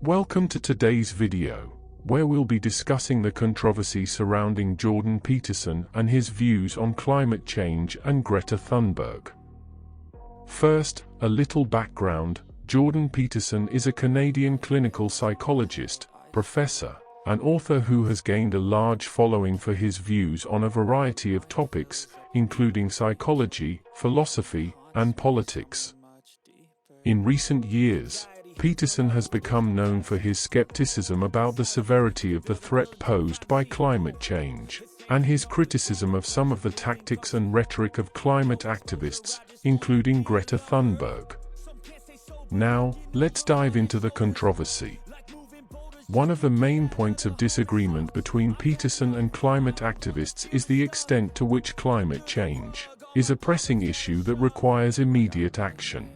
Welcome to today's video, where we'll be discussing the controversy surrounding Jordan Peterson and his views on climate change and Greta Thunberg. First, a little background. Jordan Peterson is a Canadian clinical psychologist, professor, and author who has gained a large following for his views on a variety of topics, including psychology, philosophy, and politics. In recent years, Peterson has become known for his skepticism about the severity of the threat posed by climate change, and his criticism of some of the tactics and rhetoric of climate activists, including Greta Thunberg. Now, let's dive into the controversy. One of the main points of disagreement between Peterson and climate activists is the extent to which climate change is a pressing issue that requires immediate action.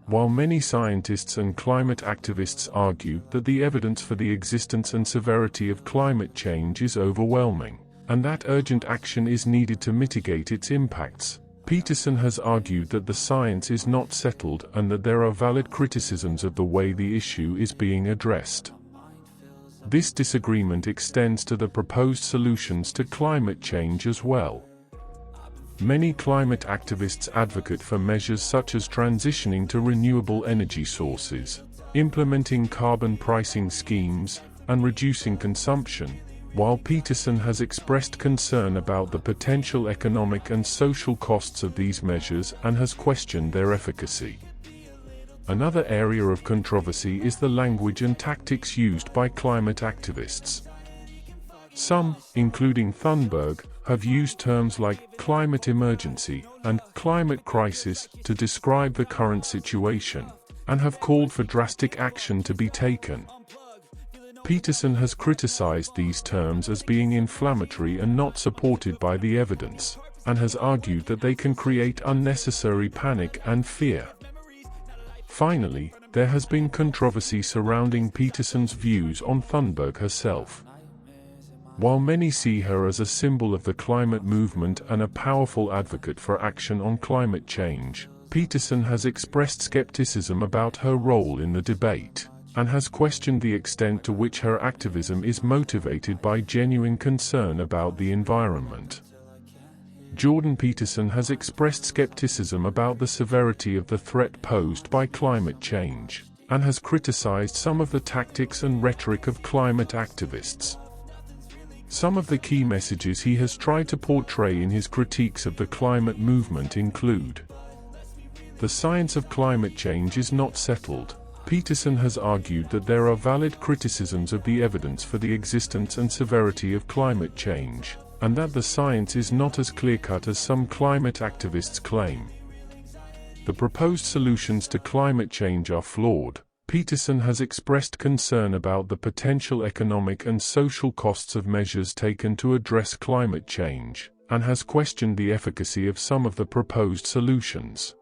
While many scientists and climate activists argue that the evidence for the existence and severity of climate change is overwhelming, and that urgent action is needed to mitigate its impacts, Peterson has argued that the science is not settled and that there are valid criticisms of the way the issue is being addressed. This disagreement extends to the proposed solutions to climate change as well. Many climate activists advocate for measures such as transitioning to renewable energy sources, implementing carbon pricing schemes, and reducing consumption, while Peterson has expressed concern about the potential economic and social costs of these measures and has questioned their efficacy. Another area of controversy is the language and tactics used by climate activists. Some, including Thunberg, have used terms like climate emergency and climate crisis to describe the current situation, and have called for drastic action to be taken. Peterson has criticized these terms as being inflammatory and not supported by the evidence, and has argued that they can create unnecessary panic and fear. Finally, there has been controversy surrounding Peterson's views on Thunberg herself. While many see her as a symbol of the climate movement and a powerful advocate for action on climate change, Peterson has expressed skepticism about her role in the debate, and has questioned the extent to which her activism is motivated by genuine concern about the environment. Jordan Peterson has expressed skepticism about the severity of the threat posed by climate change, and has criticized some of the tactics and rhetoric of climate activists. Some of the key messages he has tried to portray in his critiques of the climate movement include: the science of climate change is not settled. Peterson has argued that there are valid criticisms of the evidence for the existence and severity of climate change, and that the science is not as clear-cut as some climate activists claim. The proposed solutions to climate change are flawed. Peterson has expressed concern about the potential economic and social costs of measures taken to address climate change, and has questioned the efficacy of some of the proposed solutions.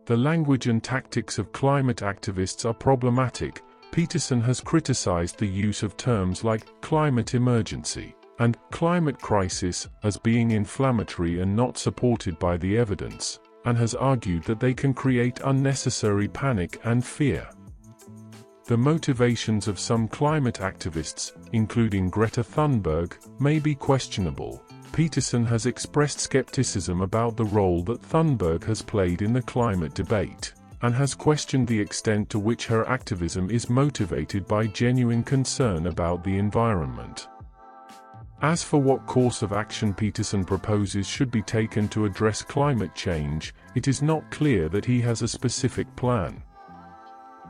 The language and tactics of climate activists are problematic. Peterson has criticized the use of terms like climate emergency and climate crisis as being inflammatory and not supported by the evidence, and has argued that they can create unnecessary panic and fear. The motivations of some climate activists, including Greta Thunberg, may be questionable. Peterson has expressed skepticism about the role that Thunberg has played in the climate debate, and has questioned the extent to which her activism is motivated by genuine concern about the environment. As for what course of action Peterson proposes should be taken to address climate change, it is not clear that he has a specific plan.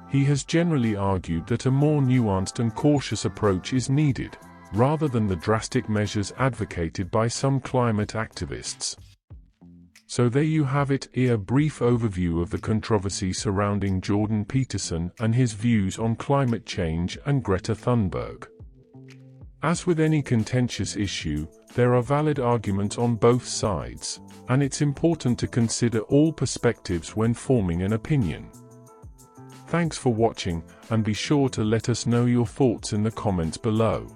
He has generally argued that a more nuanced and cautious approach is needed, rather than the drastic measures advocated by some climate activists. So there you have it, a brief overview of the controversy surrounding Jordan Peterson and his views on climate change and Greta Thunberg. As with any contentious issue, there are valid arguments on both sides, and it's important to consider all perspectives when forming an opinion. Thanks for watching, and be sure to let us know your thoughts in the comments below.